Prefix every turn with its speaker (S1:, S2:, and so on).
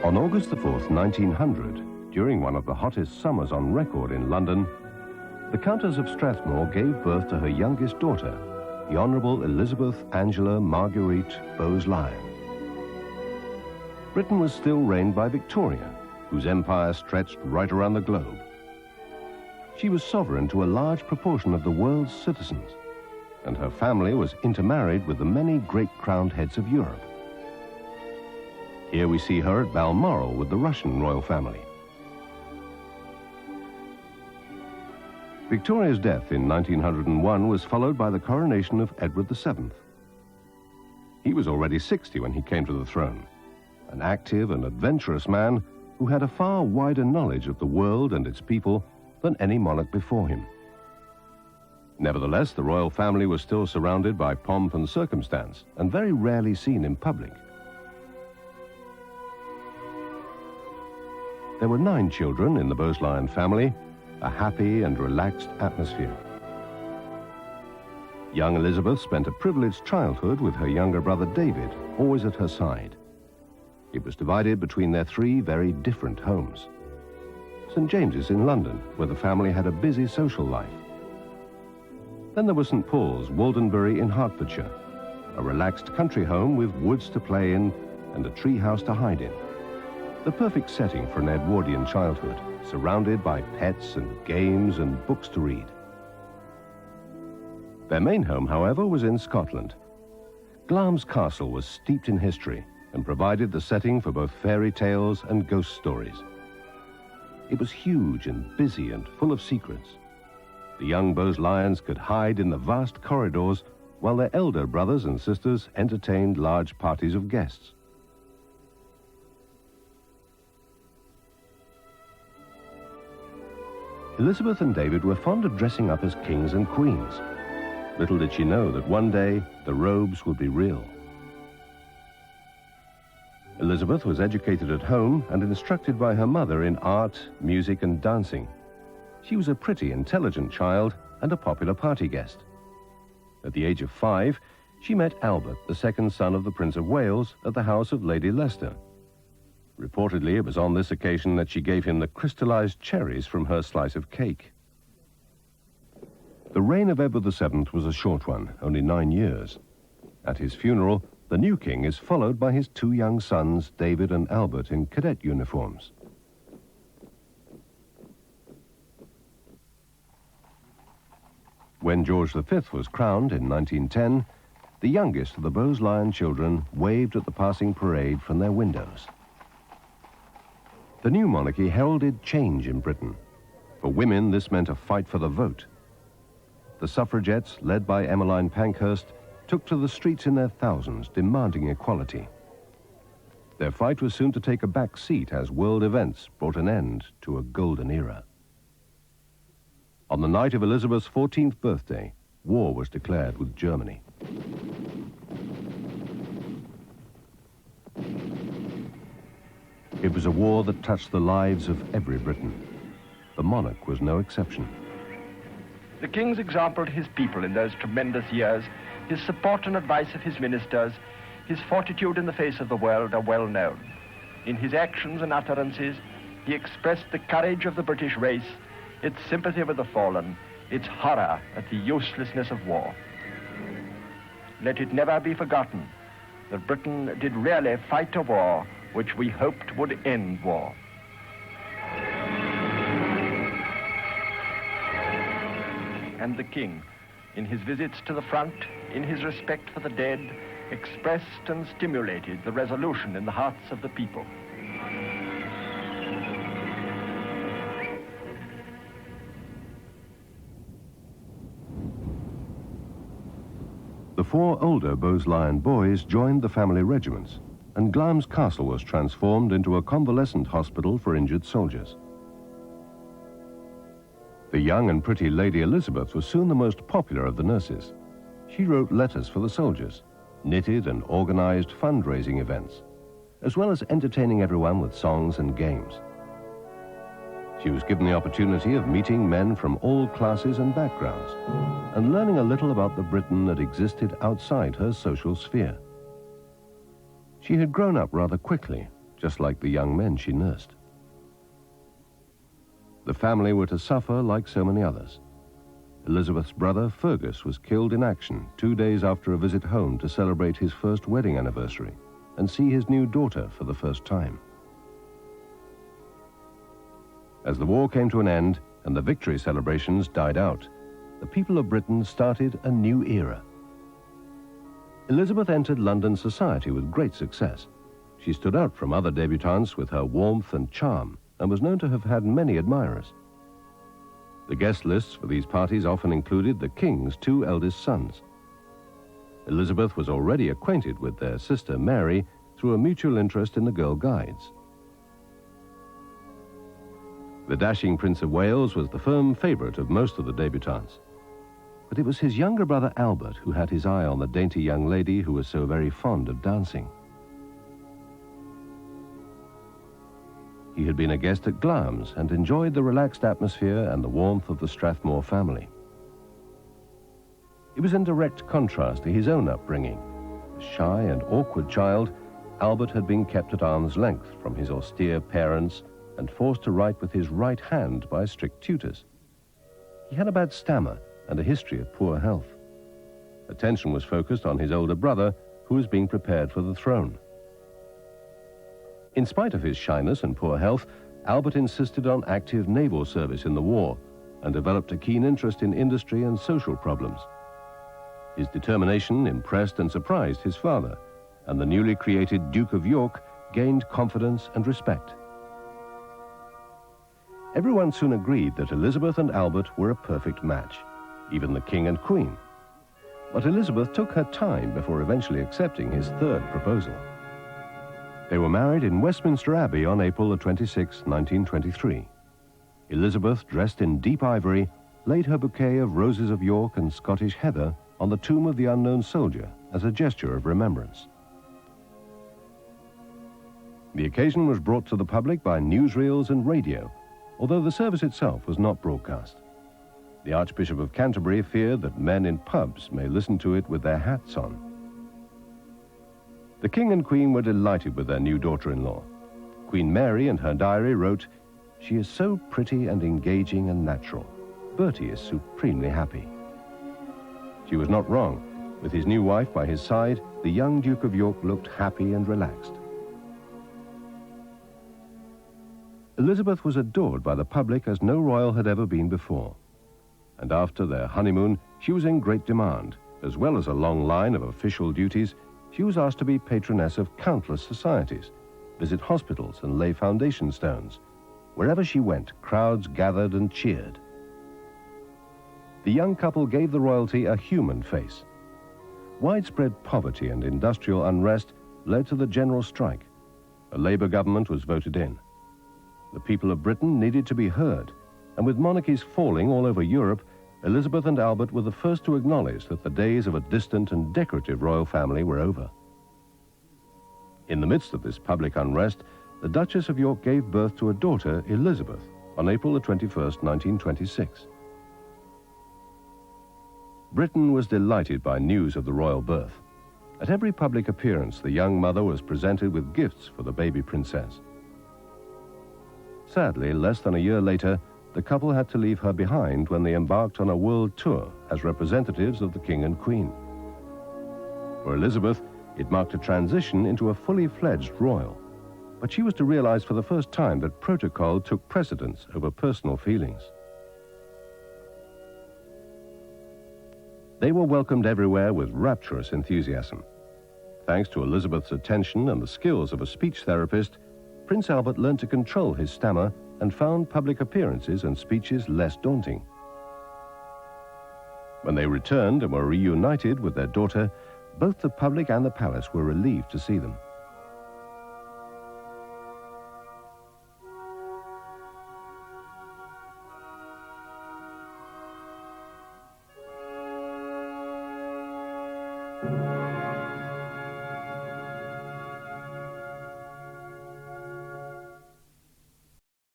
S1: On August the 4th, 1900, during one of the hottest summers on record in London, the Countess of Strathmore gave birth to her youngest daughter, the Honourable Elizabeth Angela Marguerite Bowes-Lyon. Britain was still reigned by Victoria, whose empire stretched right around the globe. She was sovereign to a large proportion of the world's citizens, and her family was intermarried with the many great crowned heads of Europe. Here we see her at Balmoral with the Russian royal family. Victoria's death in 1901 was followed by the coronation of Edward VII. He was already 60 when he came to the throne, an active and adventurous man who had a far wider knowledge of the world and its people than any monarch before him. Nevertheless, the royal family was still surrounded by pomp and circumstance and very rarely seen in public. There were 9 children in the Bowes-Lyon family, a happy and relaxed atmosphere. Young Elizabeth spent a privileged childhood with her younger brother David, always at her side. It was divided between their 3 very different homes. St. James's in London, where the family had a busy social life. Then there was St. Paul's, Waldenbury in Hertfordshire, a relaxed country home with woods to play in and a tree house to hide in. The perfect setting for an Edwardian childhood, surrounded by pets and games and books to read. Their main home, however, was in Scotland. Glamis Castle was steeped in history and provided the setting for both fairy tales and ghost stories. It was huge and busy and full of secrets. The young Bowes-Lyons could hide in the vast corridors while their elder brothers and sisters entertained large parties of guests. Elizabeth and David were fond of dressing up as kings and queens. Little did she know that one day the robes would be real. Elizabeth was educated at home and instructed by her mother in art, music, and dancing. She was a pretty, intelligent child and a popular party guest. At the age of 5, she met Albert, the second son of the Prince of Wales, at the house of Lady Leicester. Reportedly, it was on this occasion that she gave him the crystallized cherries from her slice of cake. The reign of Edward VII was a short one, only 9 years. At his funeral, the new king is followed by his 2 young sons, David and Albert, in cadet uniforms. When George V was crowned in 1910, the youngest of the Bowes-Lyon children waved at the passing parade from their windows. The new monarchy heralded change in Britain. For women, this meant a fight for the vote. The suffragettes, led by Emmeline Pankhurst, took to the streets in their thousands, demanding equality. Their fight was soon to take a back seat as world events brought an end to a golden era. On the night of Elizabeth's 14th birthday, war was declared with Germany. It was a war that touched the lives of every Briton. The monarch was no exception.
S2: The king's example to his people in those tremendous years, his support and advice of his ministers, his fortitude in the face of the world are well known. In his actions and utterances, he expressed the courage of the British race, its sympathy with the fallen, its horror at the uselessness of war. Let it never be forgotten that Britain did really fight a war which we hoped would end war. And the king, in his visits to the front, in his respect for the dead, expressed and stimulated the resolution in the hearts of the people.
S1: The 4 older Bowes-Lyon boys joined the family regiments, and Glamis Castle was transformed into a convalescent hospital for injured soldiers. The young and pretty Lady Elizabeth was soon the most popular of the nurses. She wrote letters for the soldiers, knitted and organized fundraising events, as well as entertaining everyone with songs and games. She was given the opportunity of meeting men from all classes and backgrounds, and learning a little about the Britain that existed outside her social sphere. She had grown up rather quickly, just like the young men she nursed. The family were to suffer like so many others. Elizabeth's brother, Fergus, was killed in action 2 days after a visit home to celebrate his first wedding anniversary and see his new daughter for the first time. As the war came to an end and the victory celebrations died out, the people of Britain started a new era. Elizabeth entered London society with great success. She stood out from other debutantes with her warmth and charm and was known to have had many admirers. The guest lists for these parties often included the King's 2 eldest sons. Elizabeth was already acquainted with their sister Mary through a mutual interest in the Girl Guides. The dashing Prince of Wales was the firm favourite of most of the debutantes. But it was his younger brother Albert who had his eye on the dainty young lady who was so very fond of dancing. He had been a guest at Glamis and enjoyed the relaxed atmosphere and the warmth of the Strathmore family. It was in direct contrast to his own upbringing. A shy and awkward child, Albert had been kept at arm's length from his austere parents and forced to write with his right hand by strict tutors. He had a bad stammer and a history of poor health. Attention was focused on his older brother, who was being prepared for the throne. In spite of his shyness and poor health, Albert insisted on active naval service in the war and developed a keen interest in industry and social problems. His determination impressed and surprised his father, and the newly created Duke of York gained confidence and respect. Everyone soon agreed that Elizabeth and Albert were a perfect match, even the King and Queen. But Elizabeth took her time before eventually accepting his third proposal. They were married in Westminster Abbey on April 26, 1923. Elizabeth, dressed in deep ivory, laid her bouquet of roses of York and Scottish heather on the tomb of the unknown soldier as a gesture of remembrance. The occasion was brought to the public by newsreels and radio, although the service itself was not broadcast. The Archbishop of Canterbury feared that men in pubs may listen to it with their hats on. The King and Queen were delighted with their new daughter-in-law. Queen Mary in her diary wrote, "She is so pretty and engaging and natural. Bertie is supremely happy." She was not wrong. With his new wife by his side, the young Duke of York looked happy and relaxed. Elizabeth was adored by the public as no royal had ever been before. And after their honeymoon, she was in great demand. As well as a long line of official duties, she was asked to be patroness of countless societies, visit hospitals and lay foundation stones. Wherever she went, crowds gathered and cheered. The young couple gave the royalty a human face. Widespread poverty and industrial unrest led to the general strike. A Labour government was voted in. The people of Britain needed to be heard, and with monarchies falling all over Europe, Elizabeth and Albert were the first to acknowledge that the days of a distant and decorative royal family were over. In the midst of this public unrest, the Duchess of York gave birth to a daughter, Elizabeth, on April 21st, 1926. Britain was delighted by news of the royal birth. At every public appearance, the young mother was presented with gifts for the baby princess. Sadly, less than a year later, the couple had to leave her behind when they embarked on a world tour as representatives of the King and Queen. For Elizabeth, it marked a transition into a fully fledged royal, but she was to realize for the first time that protocol took precedence over personal feelings. They were welcomed everywhere with rapturous enthusiasm. Thanks to Elizabeth's attention and the skills of a speech therapist, Prince Albert learned to control his stammer and found public appearances and speeches less daunting. When they returned and were reunited with their daughter, both the public and the palace were relieved to see them.